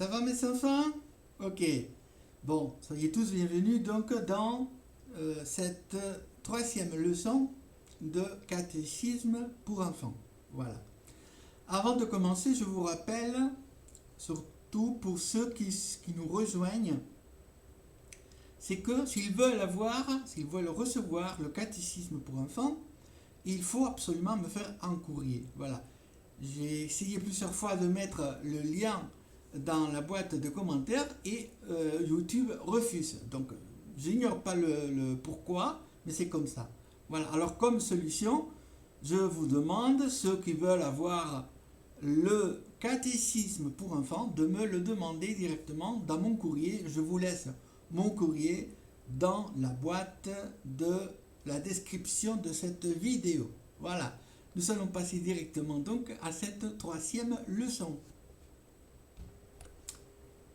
Ça va mes enfants? Ok. Bon, soyez tous bienvenus donc dans cette troisième leçon de catéchisme pour enfants. Voilà. Avant de commencer, je vous rappelle, surtout pour ceux qui nous rejoignent, c'est que s'ils veulent recevoir le catéchisme pour enfants, il faut absolument me faire un courrier. Voilà. J'ai essayé plusieurs fois de mettre le lien dans la boîte de commentaires et YouTube refuse. Donc, j'ignore pas le pourquoi, mais c'est comme ça. Voilà. Alors, comme solution, je vous demande, ceux qui veulent avoir le catéchisme pour enfants, de me le demander directement dans mon courrier. Je vous laisse mon courrier dans la boîte de la description de cette vidéo. Voilà. Nous allons passer directement donc à cette troisième leçon.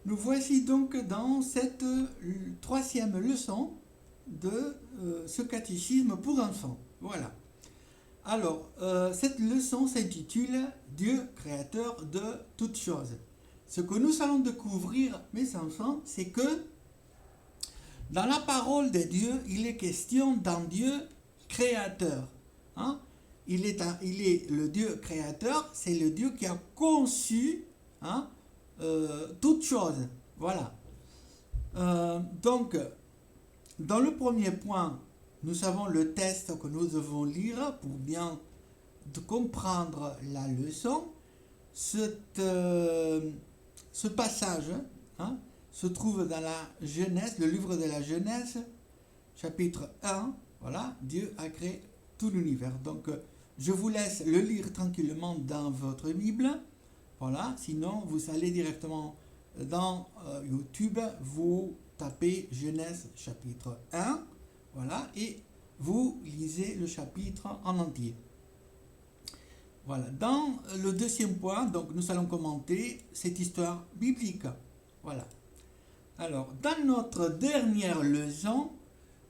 Nous voici donc dans cette troisième leçon de ce catéchisme pour enfants. Voilà. Alors, cette leçon s'intitule « Dieu créateur de toutes choses ». Ce que nous allons découvrir, mes enfants, c'est que dans la parole de Dieu, il est question d'un Dieu créateur. Hein? Il est le Dieu créateur, c'est le Dieu qui a conçu toutes choses. Voilà. Donc, dans le premier point, nous avons le texte que nous devons lire pour bien comprendre la leçon. Ce passage se trouve dans la Genèse, le livre de la Genèse, chapitre 1. Voilà, Dieu a créé tout l'univers. Donc, je vous laisse le lire tranquillement dans votre Bible. Voilà, sinon vous allez directement dans YouTube, vous tapez Genèse chapitre 1, voilà, et vous lisez le chapitre en entier. Voilà, dans le deuxième point, donc nous allons commenter cette histoire biblique. Voilà. Alors, dans notre dernière leçon,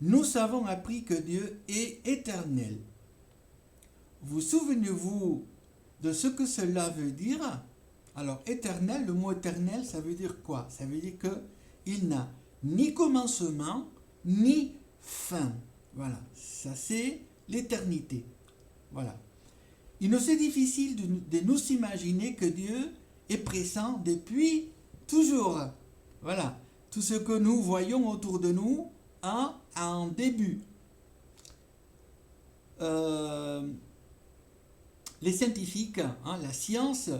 nous avons appris que Dieu est éternel. Vous souvenez-vous de ce que cela veut dire? Alors, éternel, le mot éternel, ça veut dire quoi? Ça veut dire qu'il n'a ni commencement, ni fin. Voilà, ça c'est l'éternité. Voilà. Il nous est difficile de nous imaginer que Dieu est présent depuis toujours. Voilà, tout ce que nous voyons autour de nous a un début. Les scientifiques, la science,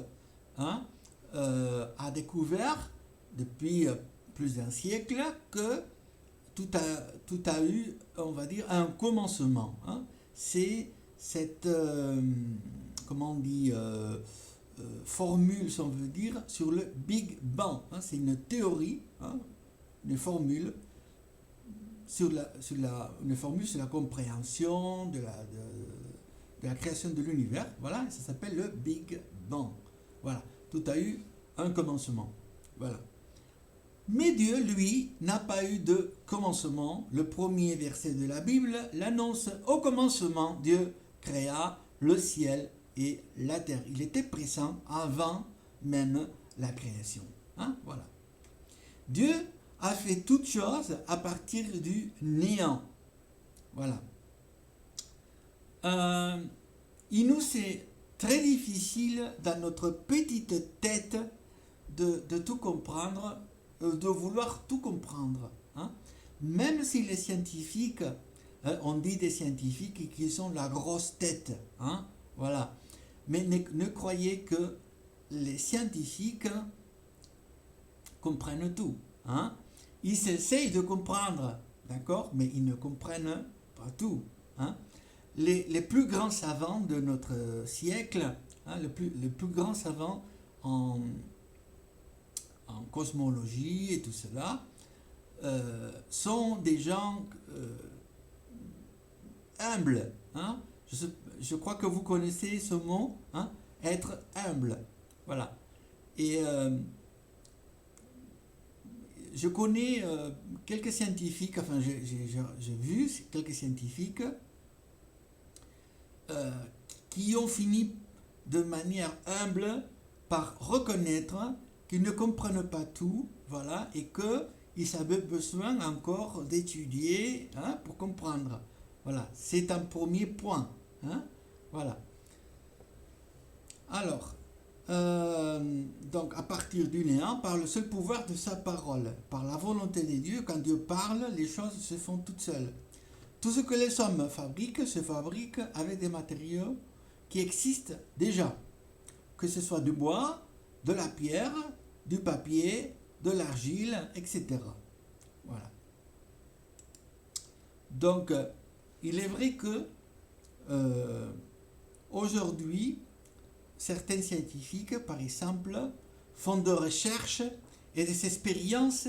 a découvert depuis plus d'un siècle que tout a eu, on va dire, un commencement. C'est cette, comment on dit, formule, si on veut dire, sur le Big Bang. C'est une théorie, une formule sur la compréhension de la création de l'univers. Voilà, ça s'appelle le Big Bang. Voilà, tout a eu un commencement. Voilà. Mais Dieu, lui, n'a pas eu de commencement. Le premier verset de la Bible l'annonce. Au commencement, Dieu créa le ciel et la terre. Il était présent avant même la création. Voilà. Dieu a fait toutes choses à partir du néant. Voilà. Il nous est très difficile dans notre petite tête de tout comprendre, de vouloir tout comprendre. Même si les scientifiques, on dit des scientifiques qui ont la grosse tête. Voilà. Mais ne croyez que les scientifiques comprennent tout. Ils essayent de comprendre, d'accord, mais ils ne comprennent pas tout. Les plus grands savants de notre siècle, les plus grands savants en cosmologie et tout cela, sont des gens humbles. Je crois que vous connaissez ce mot, être humble. Voilà. Et je connais quelques scientifiques, enfin j'ai vu quelques scientifiques qui ont fini de manière humble par reconnaître qu'ils ne comprennent pas tout, voilà, et qu'ils avaient besoin encore d'étudier, hein, pour comprendre. Voilà, c'est un premier point. Hein, voilà. Alors, donc à partir du néant, par le seul pouvoir de sa parole, par la volonté de Dieu, quand Dieu parle, les choses se font toutes seules. Tout ce que les hommes fabriquent se fabrique avec des matériaux qui existent déjà, que ce soit du bois, de la pierre, du papier, de l'argile, etc. Voilà. Donc, il est vrai que aujourd'hui, certains scientifiques, par exemple, font des recherches et des expériences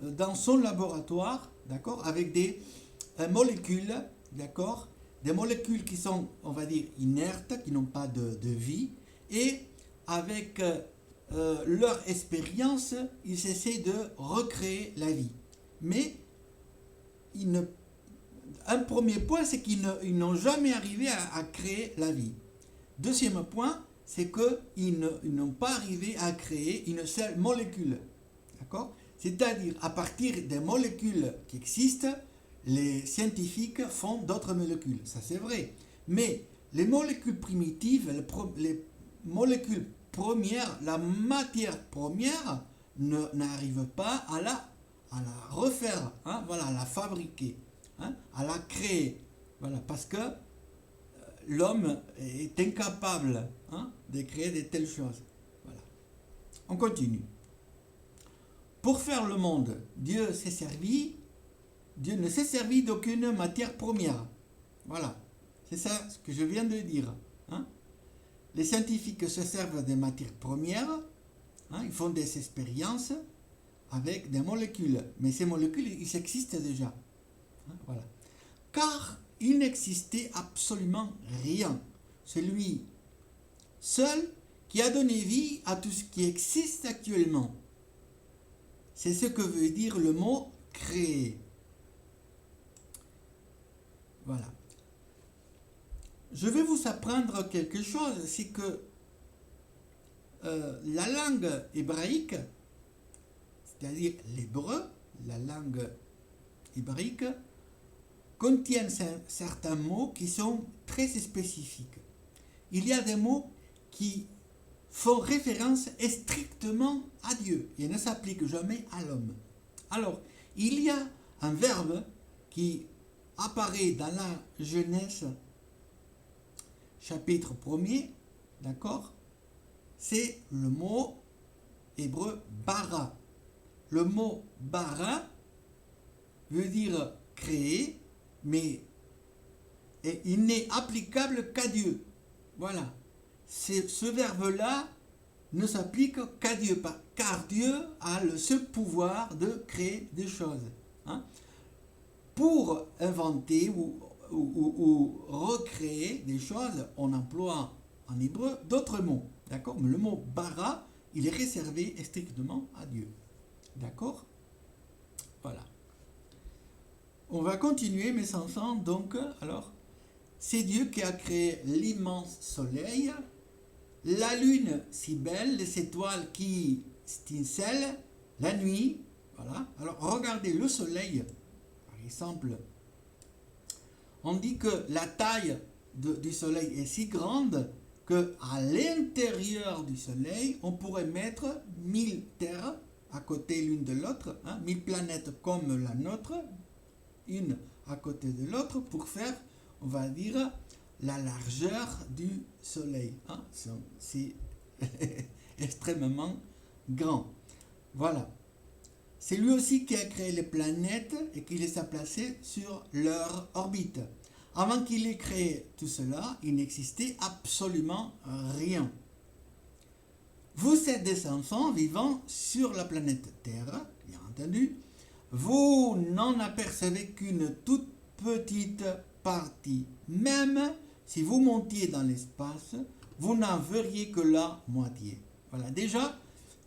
dans son laboratoire, d'accord, avec des molécules, d'accord, des molécules qui sont, on va dire, inertes, qui n'ont pas de vie, et avec leur expérience, ils essaient de recréer la vie. Mais un premier point, c'est qu'ils n'ont jamais arrivé à créer la vie. Deuxième point, c'est qu'ils n'ont pas arrivé à créer une seule molécule. D'accord ? C'est-à-dire, à partir des molécules qui existent, les scientifiques font d'autres molécules. Ça, c'est vrai. Mais les molécules primitives, les molécules premières, la matière première, n'arrive pas à la refaire, hein, voilà, à la fabriquer, hein, à la créer. Voilà, parce que l'homme est incapable, hein, de créer de telles choses. Voilà. On continue. Pour faire le monde, Dieu ne s'est servi d'aucune matière première. Voilà. C'est ça ce que je viens de dire. Hein. Les scientifiques se servent des matières premières, hein, ils font des expériences avec des molécules. Mais ces molécules, ils existent déjà. Hein, voilà. Car il n'existait absolument rien. C'est lui seul qui a donné vie à tout ce qui existe actuellement. C'est ce que veut dire le mot créer. Voilà. Je vais vous apprendre quelque chose, c'est que la langue hébraïque, c'est-à-dire l'hébreu, la langue hébraïque, contiennent certains mots qui sont très spécifiques. Il y a des mots qui font référence strictement à Dieu et ne s'appliquent jamais à l'homme. Alors, il y a un verbe qui apparaît dans la Genèse, chapitre 1er, d'accord? C'est le mot hébreu bara. Le mot bara veut dire créer, mais il n'est applicable qu'à Dieu. Voilà. Ce verbe-là ne s'applique qu'à Dieu, car Dieu a le seul pouvoir de créer des choses. Hein. Pour inventer ou recréer des choses, on emploie en hébreu d'autres mots. D'accord? Mais le mot bara, il est réservé strictement à Dieu. D'accord? Voilà. On va continuer, mes enfants. Donc, alors, c'est Dieu qui a créé l'immense soleil, la lune si belle, les étoiles qui étincellent, la nuit. Voilà. Alors, regardez le soleil, par exemple. On dit que la taille du soleil est si grande qu'à l'intérieur du soleil, on pourrait mettre 1000 terres à côté l'une de l'autre, hein, 1000 planètes comme la nôtre, une à côté de l'autre, pour faire, on va dire, la largeur du soleil. Hein. C'est extrêmement grand. Voilà. C'est lui aussi qui a créé les planètes et qui les a placées sur leur orbite. Avant qu'il ait créé tout cela, il n'existait absolument rien. Vous êtes des enfants vivant sur la planète Terre, bien entendu. Vous n'en apercevez qu'une toute petite partie. Même si vous montiez dans l'espace, vous n'en verriez que la moitié. Voilà, déjà,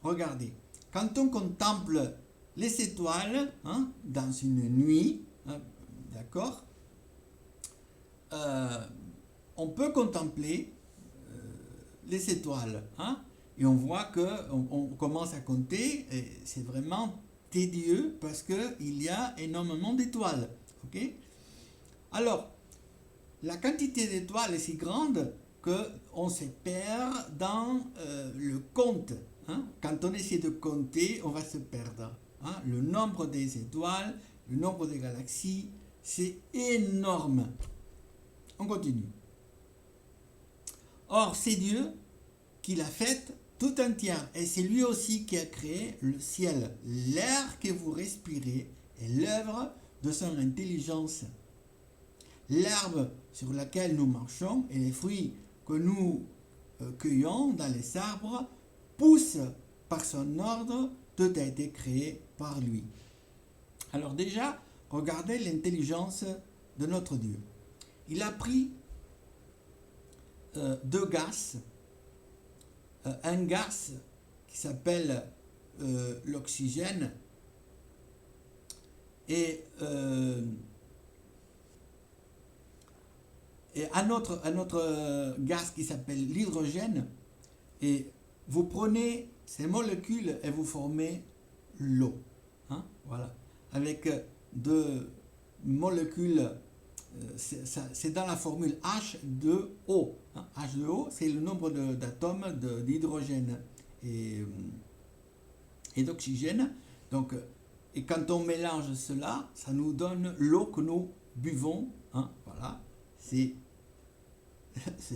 regardez, quand on contemple les étoiles, hein, dans une nuit, hein, d'accord, on peut contempler les étoiles, hein, Et on voit qu'on commence à compter, et c'est vraiment tedieux parce qu'il y a énormément d'étoiles. Okay? Alors, la quantité d'étoiles est si grande qu'on se perd dans le compte. Hein? Quand on essaie de compter, on va se perdre. Hein? Le nombre des étoiles, le nombre des galaxies, c'est énorme. On continue. Or, c'est Dieu qui l'a faite tout entière. Et c'est lui aussi qui a créé le ciel. L'air que vous respirez est l'œuvre de son intelligence. L'herbe sur laquelle nous marchons et les fruits que nous cueillons dans les arbres poussent par son ordre. Tout a été créé par lui. Alors déjà, regardez l'intelligence de notre Dieu. Il a pris deux gaz, un gaz qui s'appelle l'oxygène et un autre gaz qui s'appelle l'hydrogène, et vous prenez ces molécules et vous formez l'eau. Hein? Voilà. Avec deux molécules, c'est dans la formule H2O. Hein? H2O, c'est le nombre d'atomes d'hydrogène et d'oxygène. Donc, et quand on mélange cela, ça nous donne l'eau que nous buvons. Hein? Voilà. C'est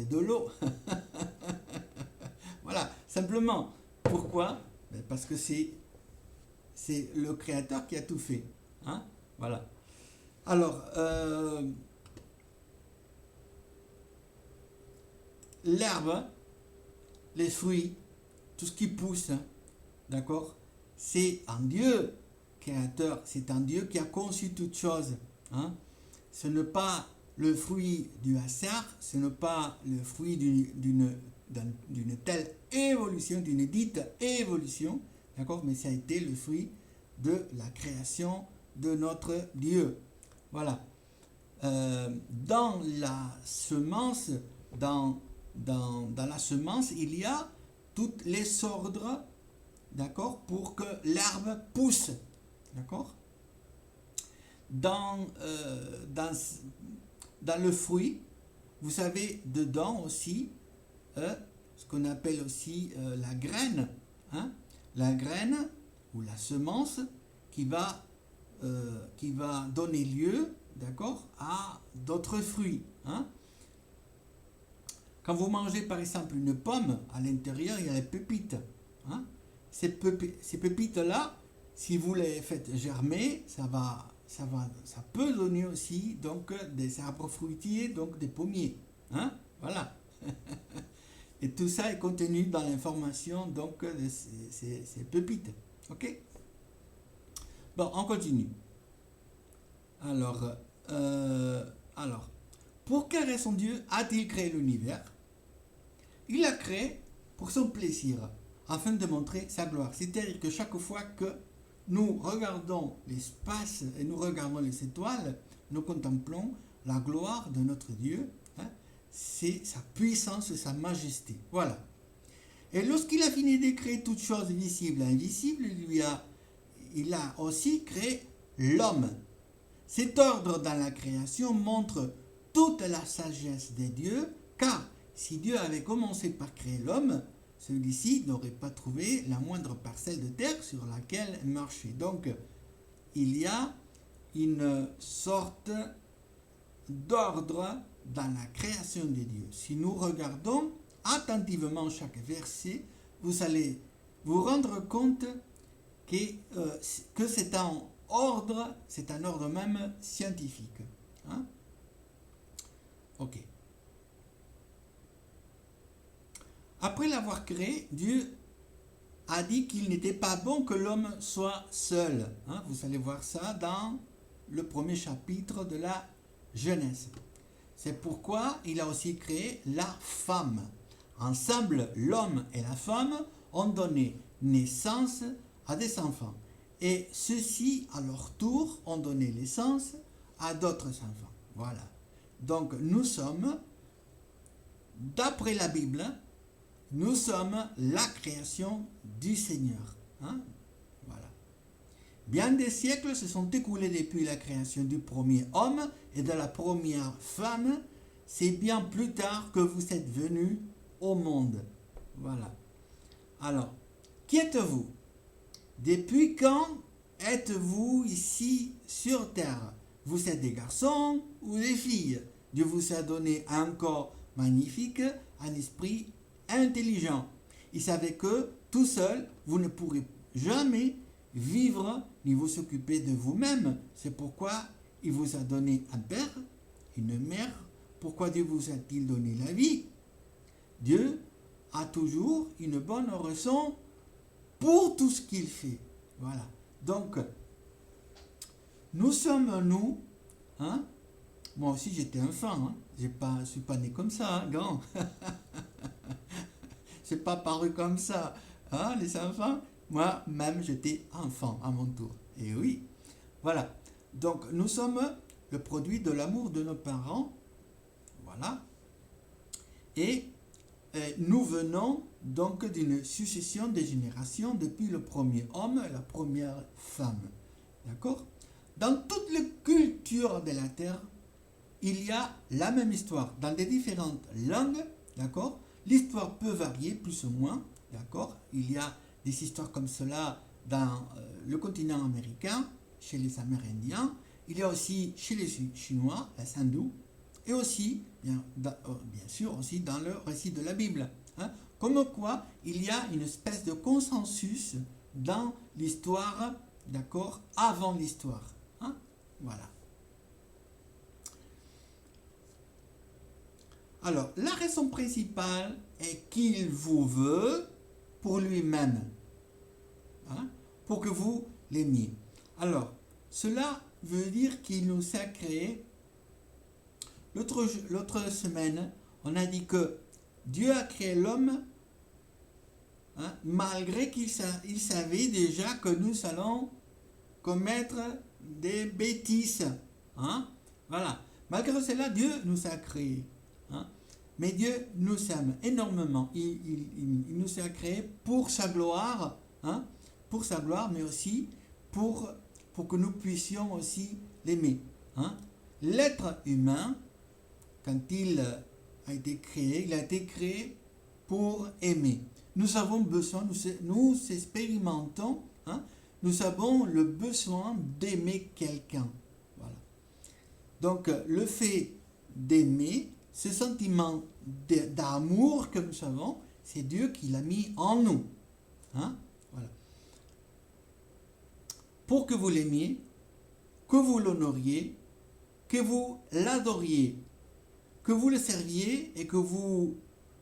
de l'eau. Voilà, simplement. Pourquoi? Parce que c'est le Créateur qui a tout fait. Hein? Voilà. Alors, l'herbe, les fruits, tout ce qui pousse, d'accord? C'est un Dieu créateur, c'est un Dieu qui a conçu toutes choses. Hein? Ce n'est pas le fruit du hasard, ce n'est pas le fruit d'une telle évolution, d'une dite évolution, d'accord, mais ça a été le fruit de la création de notre Dieu. Voilà. Dans la semence, dans la semence, il y a toutes les ordres, d'accord, pour que l'herbe pousse, d'accord. Dans le fruit, vous savez, dedans aussi, ce qu'on appelle aussi la graine, hein? La graine ou la semence qui va donner lieu, d'accord, à d'autres fruits. Hein? Quand vous mangez par exemple une pomme, à l'intérieur il y a les pépites. Hein? Ces pépites-là, si vous les faites germer, ça peut donner aussi donc des arbres fruitiers, donc des pommiers. Hein? Voilà. Et tout ça est contenu dans l'information donc de ces pépites. Ok? Bon, on continue. Alors, pour quelle raison Dieu a-t-il créé l'univers? Il l'a créé pour son plaisir, afin de montrer sa gloire. C'est-à-dire que chaque fois que nous regardons l'espace et nous regardons les étoiles, nous contemplons la gloire de notre Dieu. Hein? C'est sa puissance et sa majesté. Voilà. Et lorsqu'il a fini de créer toutes choses visibles et invisibles, il a aussi créé l'homme. Cet ordre dans la création montre toute la sagesse de Dieu, car si Dieu avait commencé par créer l'homme, celui-ci n'aurait pas trouvé la moindre parcelle de terre sur laquelle marcher. Donc, il y a une sorte d'ordre dans la création de Dieu. Si nous regardons attentivement chaque verset, vous allez vous rendre compte que c'est un ordre même scientifique. Hein? Ok. Après l'avoir créé, Dieu a dit qu'il n'était pas bon que l'homme soit seul. Hein? Vous allez voir ça dans le premier chapitre de la Genèse. C'est pourquoi il a aussi créé la femme. Ensemble, l'homme et la femme ont donné naissance à des enfants. Et ceux-ci, à leur tour, ont donné naissance à d'autres enfants. Voilà. Donc, nous sommes, d'après la Bible, nous sommes la création du Seigneur. Hein? Voilà. Bien des siècles se sont écoulés depuis la création du premier homme et de la première femme. C'est bien plus tard que vous êtes venus au monde. Voilà. Alors, qui êtes-vous? Depuis quand êtes-vous ici sur terre? Vous êtes des garçons ou des filles? Dieu vous a donné un corps magnifique, un esprit intelligent. Il savait que tout seul, vous ne pourrez jamais vivre ni vous occuper de vous-même. C'est pourquoi il vous a donné un père, une mère. Pourquoi Dieu vous a-t-il donné la vie? Dieu a toujours une bonne raison pour tout ce qu'il fait. Voilà. Donc, nous sommes nous, hein? Moi aussi j'étais enfant, hein? Je ne suis pas né comme ça, hein, non. Je n'ai pas paru comme ça, hein, les enfants. Moi-même j'étais enfant à mon tour. Et oui, voilà. Donc nous sommes le produit de l'amour de nos parents. Voilà. Et nous venons donc d'une succession de générations depuis le premier homme et la première femme. D'accord? Dans toutes les cultures de la terre, il y a la même histoire. Dans des différentes langues, d'accord? L'histoire peut varier plus ou moins, d'accord? Il y a des histoires comme cela dans le continent américain, chez les Amérindiens. Il y a aussi chez les Chinois, les hindous, et aussi, bien sûr, aussi dans le récit de la Bible. Hein? Comme quoi, il y a une espèce de consensus dans l'histoire, d'accord, avant l'histoire. Hein? Voilà. Alors, la raison principale est qu'il vous veut pour lui-même, hein, pour que vous l'aimiez. Alors, cela veut dire qu'il nous a créé. L'autre semaine, on a dit que Dieu a créé l'homme, hein, malgré qu'il savait déjà que nous allons commettre des bêtises. Hein, voilà. Malgré cela, Dieu nous a créés. Hein. Mais Dieu nous aime énormément. Il nous a créés pour sa gloire, hein, pour sa gloire, mais aussi pour que nous puissions aussi l'aimer. Hein. L'être humain, quand il a été créé pour aimer. Nous avons besoin, nous expérimentons, hein, nous avons le besoin d'aimer quelqu'un. Voilà. Donc, le fait d'aimer, ce sentiment d'amour que nous avons, c'est Dieu qui l'a mis en nous. Hein? Voilà. Pour que vous l'aimiez, que vous l'honoriez, que vous l'adoriez, que vous le serviez et que vous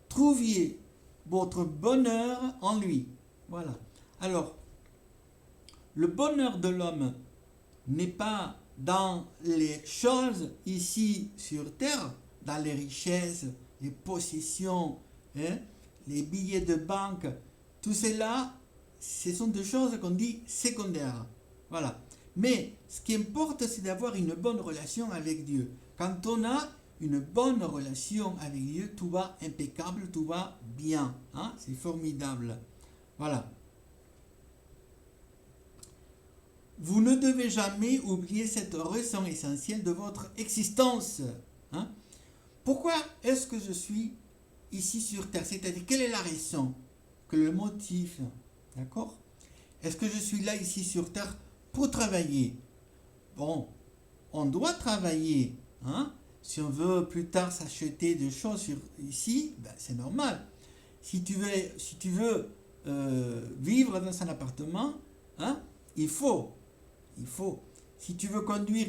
trouviez votre bonheur en lui. Voilà. Alors, le bonheur de l'homme n'est pas dans les choses ici sur terre, dans les richesses, les possessions, hein, les billets de banque, tout cela, ce sont des choses qu'on dit secondaires. Voilà. Mais ce qui importe, c'est d'avoir une bonne relation avec Dieu. Quand on a une bonne relation avec Dieu, tout va impeccable, tout va bien. Hein? C'est formidable. Voilà. Vous ne devez jamais oublier cette raison essentielle de votre existence. Hein? Pourquoi est-ce que je suis ici sur terre? C'est-à-dire, quelle est la raison? Quel est le motif? D'accord? Est-ce que je suis là ici sur terre pour travailler? Bon, on doit travailler. Hein? Si on veut plus tard s'acheter des choses ici, ben c'est normal. Si tu veux vivre dans un appartement, hein, il faut. Si tu veux conduire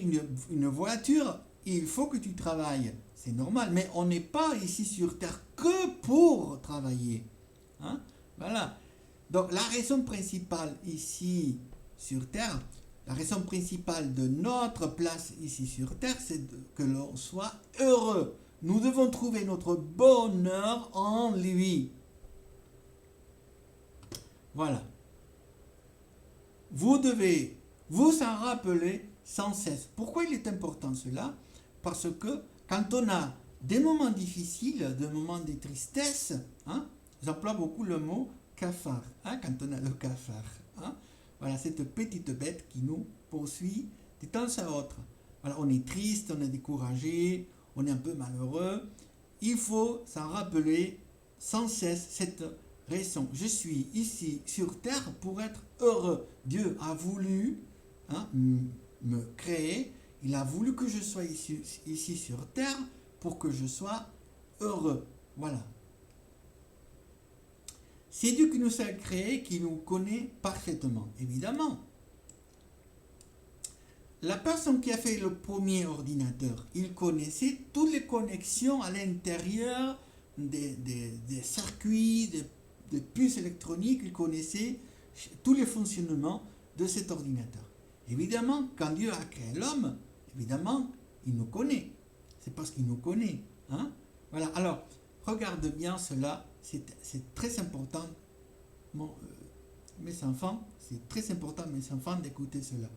une voiture, il faut que tu travailles. C'est normal. Mais on n'est pas ici sur terre que pour travailler. Hein? Voilà. Donc la raison principale ici sur terre, la raison principale de notre place ici sur terre, c'est que l'on soit heureux. Nous devons trouver notre bonheur en lui. Voilà. Vous devez vous en rappeler sans cesse. Pourquoi il est important cela? Parce que quand on a des moments difficiles, des moments de tristesse, hein, j'emploie beaucoup le mot cafard, hein, quand on a le cafard. Hein. Voilà, cette petite bête qui nous poursuit de temps à autre. Voilà, on est triste, on est découragé, on est un peu malheureux. Il faut s'en rappeler sans cesse cette raison. Je suis ici sur terre pour être heureux. Dieu a voulu, hein, me créer. Il a voulu que je sois ici sur terre pour que je sois heureux. Voilà. C'est Dieu qui nous a créés, qui nous connaît parfaitement, évidemment. La personne qui a fait le premier ordinateur, il connaissait toutes les connexions à l'intérieur des circuits, des puces électroniques, il connaissait tous les fonctionnements de cet ordinateur. Évidemment, quand Dieu a créé l'homme, évidemment, il nous connaît. C'est parce qu'il nous connaît. Hein? Voilà, alors, regarde bien cela, c'est très important, mes enfants, c'est très important, mes enfants, d'écouter cela.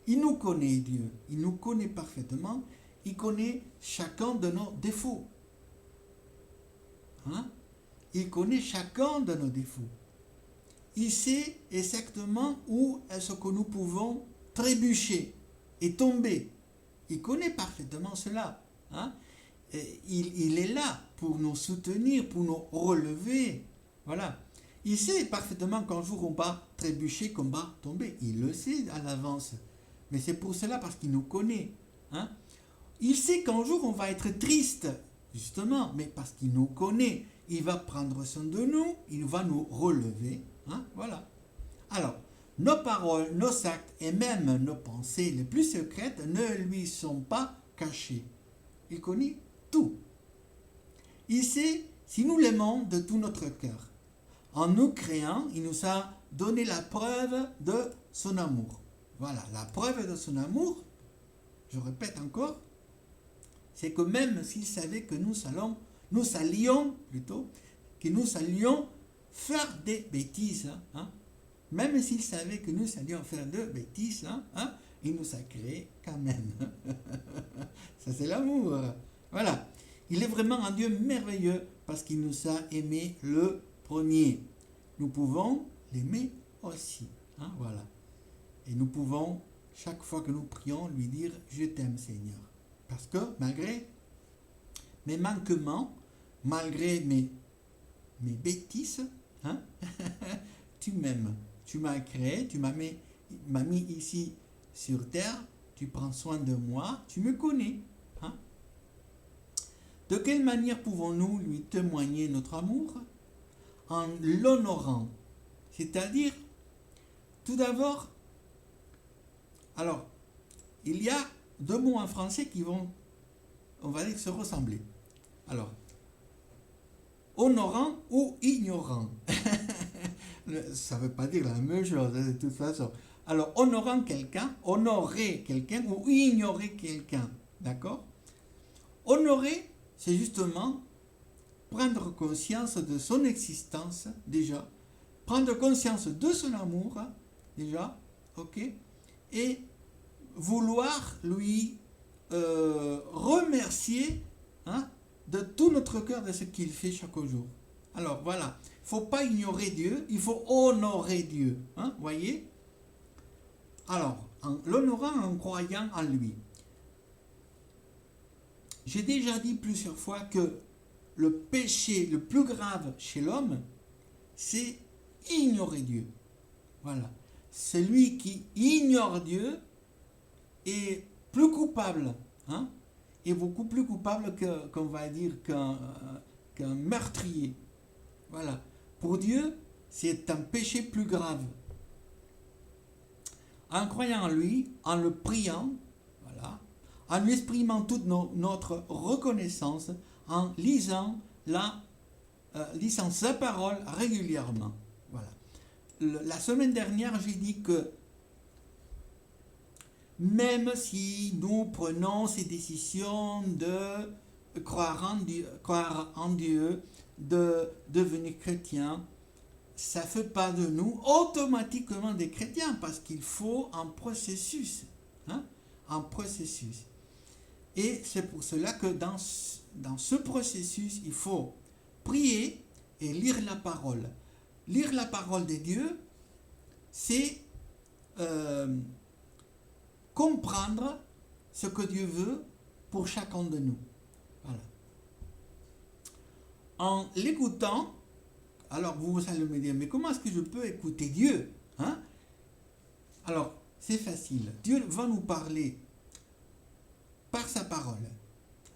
Il nous connaît, Dieu, il nous connaît parfaitement, il connaît chacun de nos défauts. Hein? Il connaît chacun de nos défauts. Il sait exactement où est-ce que nous pouvons trébucher et tomber. Il connaît parfaitement cela. Hein? Il est là pour nous soutenir, pour nous relever. Voilà. Il sait parfaitement qu'un jour on va trébucher, qu'on va tomber. Il le sait à l'avance. Mais c'est pour cela, parce qu'il nous connaît. Hein? Il sait qu'un jour on va être triste, justement, mais parce qu'il nous connaît. Il va prendre soin de nous, il va nous relever. Hein? Voilà. Alors, nos paroles, nos actes et même nos pensées les plus secrètes ne lui sont pas cachées. Il connaît tout. Il sait si nous l'aimons de tout notre cœur. En nous créant, il nous a donné la preuve de son amour. Voilà, la preuve de son amour, je répète encore, c'est que même s'il savait que nous allions faire des bêtises, hein, même s'il savait que nous allions faire des bêtises, hein, il nous a créés quand même. Ça, c'est l'amour. Voilà. Il est vraiment un Dieu merveilleux parce qu'il nous a aimés le premier. Nous pouvons l'aimer aussi. Hein, voilà. Et nous pouvons, chaque fois que nous prions, lui dire « Je t'aime, Seigneur ». Parce que malgré mes manquements, malgré mes bêtises, hein, tu m'aimes. Tu m'as créé, tu m'as mis ici sur terre, tu prends soin de moi, tu me connais. Hein. De quelle manière pouvons-nous lui témoigner notre amour? En l'honorant. C'est-à-dire, tout d'abord, alors, il y a deux mots en français qui vont, on va dire, se ressembler. Alors, honorant ou ignorant. Ça ne veut pas dire la même chose, de toute façon. Alors, honorant quelqu'un, honorer quelqu'un ou ignorer quelqu'un. D'accord? Honorer, c'est justement prendre conscience de son existence, déjà. Prendre conscience de son amour, déjà. Ok? Et vouloir lui remercier, hein, de tout notre cœur de ce qu'il fait chaque jour. Alors voilà, il ne faut pas ignorer Dieu, il faut honorer Dieu. Hein, voyez? Alors, en l'honorant, en croyant en lui. J'ai déjà dit plusieurs fois que le péché le plus grave chez l'homme, c'est ignorer Dieu. Voilà. Celui qui ignore Dieu est plus coupable, hein, est beaucoup plus coupable qu'on va dire qu'un meurtrier. Voilà. Pour Dieu, c'est un péché plus grave. En croyant en lui, en le priant, voilà, en lui exprimant toute notre reconnaissance, en lisant sa parole régulièrement. Voilà. La semaine dernière, j'ai dit que même si nous prenons ces décisions de croire en Dieu, de devenir chrétien, ça ne fait pas de nous automatiquement des chrétiens, parce qu'il faut un processus. Hein, un processus. Et c'est pour cela que dans ce processus, il faut prier, et lire la parole. Lire la parole de Dieu, c'est comprendre ce que Dieu veut pour chacun de nous. Voilà. En l'écoutant, alors vous allez me dire, mais comment est-ce que je peux écouter Dieu, hein? Alors, c'est facile. Dieu va nous parler par sa parole.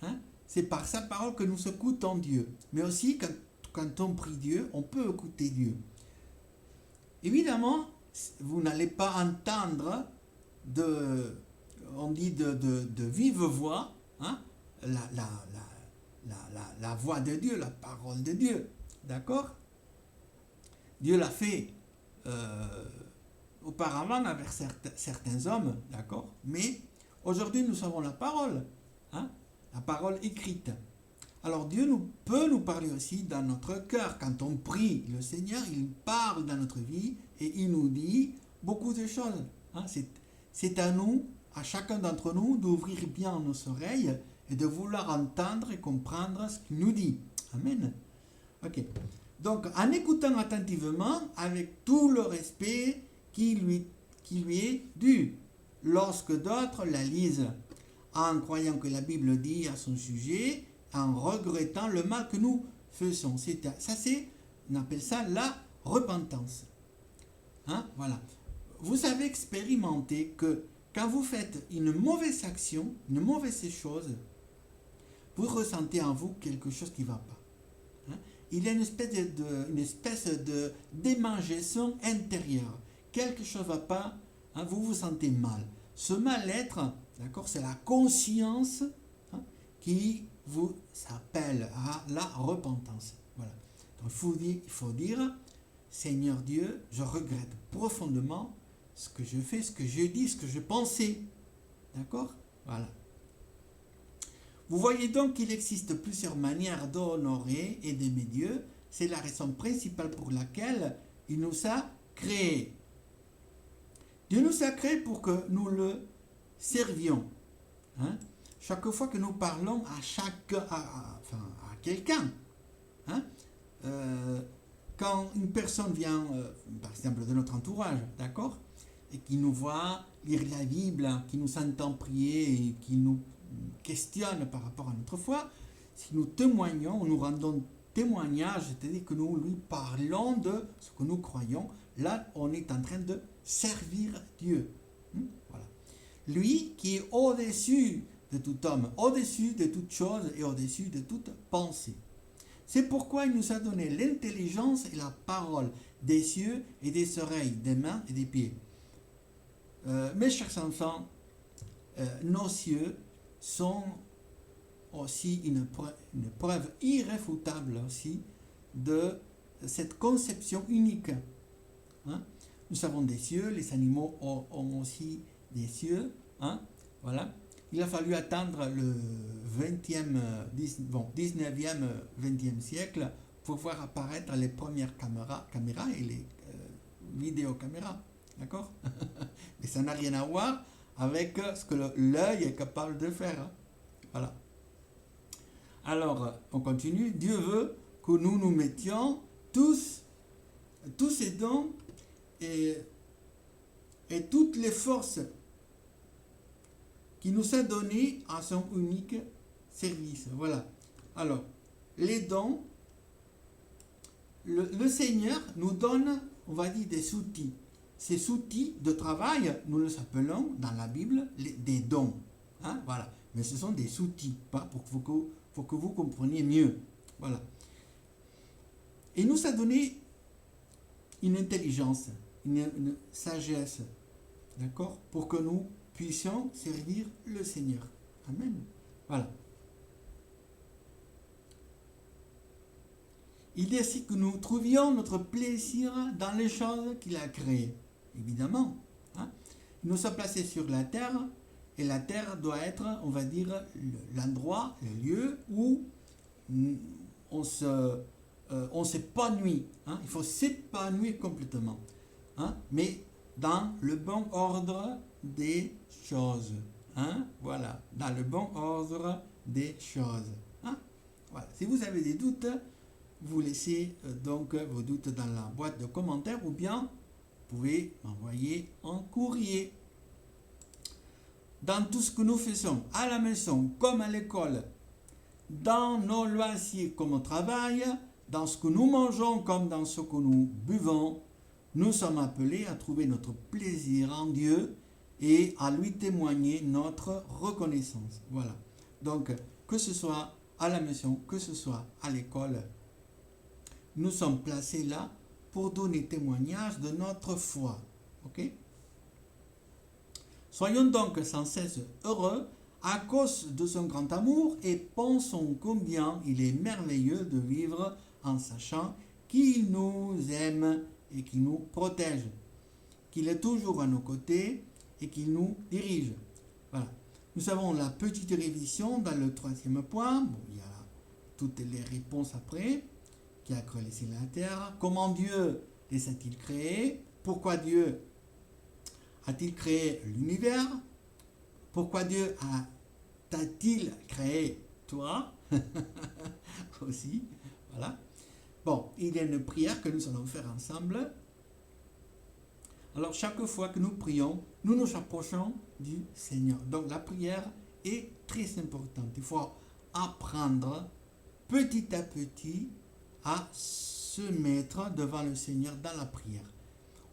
Hein? C'est par sa parole que nous écoutons Dieu. Mais aussi, quand on prie Dieu, on peut écouter Dieu. Évidemment, vous n'allez pas entendre on dit de vive voix, hein, la voix de Dieu, la parole de Dieu. D'accord? Dieu l'a fait auparavant avec certains hommes, d'accord? Mais aujourd'hui, nous avons la parole, hein, la parole écrite. Alors Dieu peut nous parler aussi dans notre cœur. Quand on prie le Seigneur, il parle dans notre vie et il nous dit beaucoup de choses. Hein. C'est à nous, à chacun d'entre nous, d'ouvrir bien nos oreilles et de vouloir entendre et comprendre ce qu'il nous dit. Amen. Ok. Donc, en écoutant attentivement, avec tout le respect qui lui est dû, lorsque d'autres la lisent, en croyant que la Bible dit à son sujet, en regrettant le mal que nous faisons. On appelle ça la repentance. Hein? Voilà. Vous avez expérimenté que quand vous faites une mauvaise action, une mauvaise chose, vous ressentez en vous quelque chose qui ne va pas. Hein? Il y a une espèce de démangeaison intérieure. Quelque chose ne va pas, hein, vous vous sentez mal. Ce mal-être, d'accord, c'est la conscience, hein, qui vous appelle à la repentance. Voilà. Donc il faut dire, Seigneur Dieu, je regrette profondément ce que je fais, ce que je dis, ce que je pensais. D'accord? Voilà. Vous voyez donc qu'il existe plusieurs manières d'honorer et d'aimer Dieu. C'est la raison principale pour laquelle il nous a créés. Dieu nous a créés pour que nous le servions. Hein? Chaque fois que nous parlons à quelqu'un, hein, quand une personne vient, par exemple de notre entourage, d'accord, et qui nous voit lire la Bible, qui nous entend prier et qui nous questionne par rapport à notre foi, si nous témoignons, nous rendons témoignage, c'est-à-dire que nous lui parlons de ce que nous croyons, là on est en train de servir Dieu. Voilà. Lui qui est au-dessus de tout homme, au-dessus de toute chose et au-dessus de toute pensée. C'est pourquoi il nous a donné l'intelligence et la parole des cieux et des oreilles, des mains et des pieds. Mes chers enfants, nos cieux sont aussi une preuve irréfutable aussi de cette conception unique. Hein? Nous avons des cieux, les animaux ont aussi des cieux. Hein? Voilà. Il a fallu attendre le 19e, 20e siècle pour voir apparaître les premières caméras et les vidéocaméras. D'accord? Mais ça n'a rien à voir avec ce que l'œil est capable de faire. Hein? Voilà. Alors, on continue. Dieu veut que nous mettions tous ces dons et toutes les forces qui nous a donné à son unique service. Voilà. Alors, les dons, le Seigneur nous donne, on va dire, des outils. Ces outils de travail, nous les appelons dans la Bible des dons. Hein? Voilà. Mais ce sont des outils, pas pour que vous compreniez mieux. Voilà. Et il nous a donné une intelligence, une sagesse, d'accord, pour que nous puissions servir le Seigneur. Amen. Voilà. Il dit ainsi que nous trouvions notre plaisir dans les choses qu'il a créées. Évidemment. Hein? Il nous a placés sur la terre, et la terre doit être, on va dire, l'endroit, le lieu où on s'épanouit. Hein? Il faut s'épanouir complètement. Hein? Mais dans le bon ordre des choses. Hein? Voilà. Dans le bon ordre des choses. Hein? Voilà. Si vous avez des doutes, vous laissez donc vos doutes dans la boîte de commentaires ou bien vous pouvez m'envoyer en courrier. Dans tout ce que nous faisons, à la maison comme à l'école, dans nos loisirs comme au travail, dans ce que nous mangeons comme dans ce que nous buvons, nous sommes appelés à trouver notre plaisir en Dieu et à lui témoigner notre reconnaissance. Voilà. Donc, que ce soit à la maison, que ce soit à l'école, nous sommes placés là pour donner témoignage de notre foi. Ok? Soyons donc sans cesse heureux à cause de son grand amour et pensons combien il est merveilleux de vivre en sachant qu'il nous aime et qu'il nous protège, qu'il est toujours à nos côtés et qu'il nous dirige. Voilà. Nous avons la petite révision dans le 3e point. Bon, il y a toutes les réponses après. Qui a créé les cieux et la terre? Comment Dieu les a-t-il créés? Pourquoi Dieu a-t-il créé l'univers? Pourquoi Dieu t'a-t-il créé toi? Aussi, voilà. Bon, il y a une prière que nous allons faire ensemble. Alors, chaque fois que nous prions, nous nous approchons du Seigneur. Donc, la prière est très importante. Il faut apprendre petit à petit à se mettre devant le Seigneur dans la prière.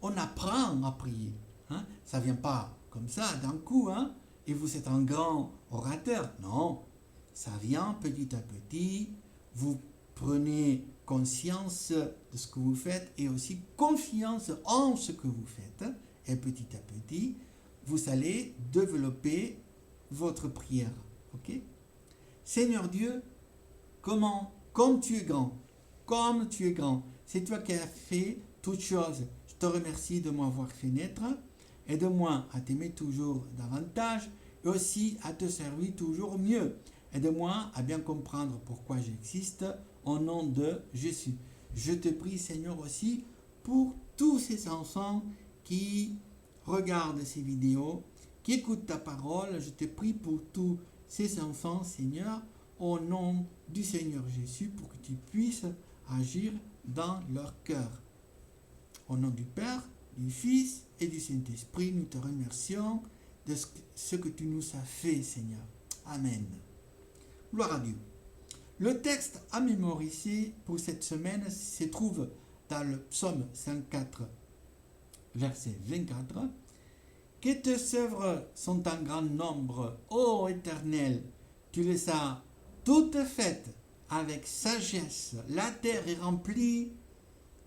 On apprend à prier. Hein? Ça ne vient pas comme ça d'un coup, hein? Et vous êtes un grand orateur. Non, ça vient petit à petit. Vous prenez conscience de ce que vous faites et aussi confiance en ce que vous faites. Et petit à petit, vous allez développer votre prière. Ok? Seigneur Dieu, comme tu es grand, comme tu es grand, c'est toi qui as fait toutes choses. Je te remercie de m'avoir fait naître. Aide-moi à t'aimer toujours davantage et aussi à te servir toujours mieux. Aide-moi à bien comprendre pourquoi j'existe au nom de Jésus. Je te prie, Seigneur, aussi pour tous ces enfants qui regardent ces vidéos, qui écoutent ta parole. Je te prie pour tous ces enfants, Seigneur, au nom du Seigneur Jésus, pour que tu puisses agir dans leur cœur. Au nom du Père, du Fils et du Saint-Esprit, nous te remercions de ce que tu nous as fait, Seigneur. Amen. Gloire à Dieu. Le texte à mémoriser pour cette semaine se trouve dans le psaume 104, verset 24. Que tes œuvres sont en grand nombre, ô Éternel, tu les as toutes faites avec sagesse. La terre est remplie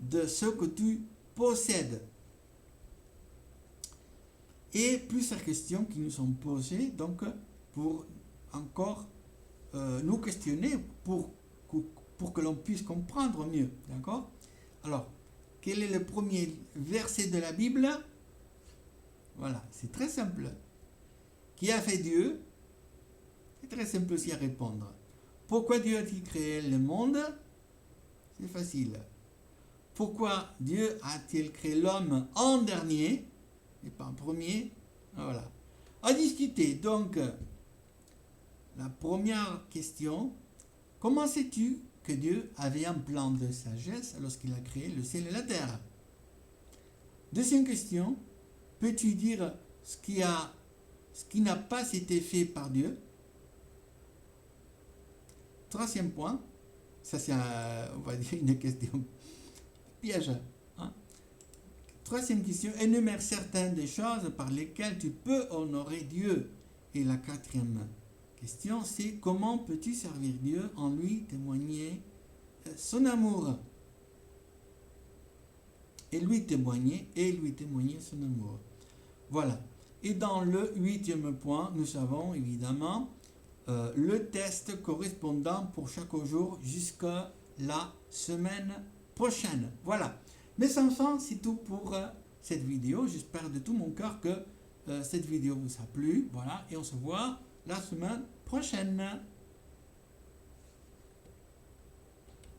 de ce que tu possèdes. Et plusieurs questions qui nous sont posées, donc pour encore nous questionner, pour que l'on puisse comprendre mieux. D'accord? Alors, quel est le premier verset de la Bible? Voilà, c'est très simple. Qui a fait Dieu? C'est très simple aussi à répondre. Pourquoi Dieu a-t-il créé le monde? C'est facile. Pourquoi Dieu a-t-il créé l'homme en dernier et pas en premier? Voilà. À discuter. Donc, la première question, comment sais-tu que Dieu avait un plan de sagesse lorsqu'il a créé le ciel et la terre? Deuxième question, peux-tu dire ce qui n'a pas été fait par Dieu? Troisième point, ça c'est on va dire une question piège. Hein? Troisième question, énumère certaines des choses par lesquelles tu peux honorer Dieu. Et la quatrième question, c'est comment peux-tu servir Dieu en lui témoigner son amour? Et lui témoigner son amour. Voilà. Et dans le 8e point, nous avons évidemment le test correspondant pour chaque jour jusqu'à la semaine prochaine. Voilà. Mes enfants, c'est tout pour cette vidéo. J'espère de tout mon cœur que cette vidéo vous a plu. Voilà. Et on se voit la semaine prochaine.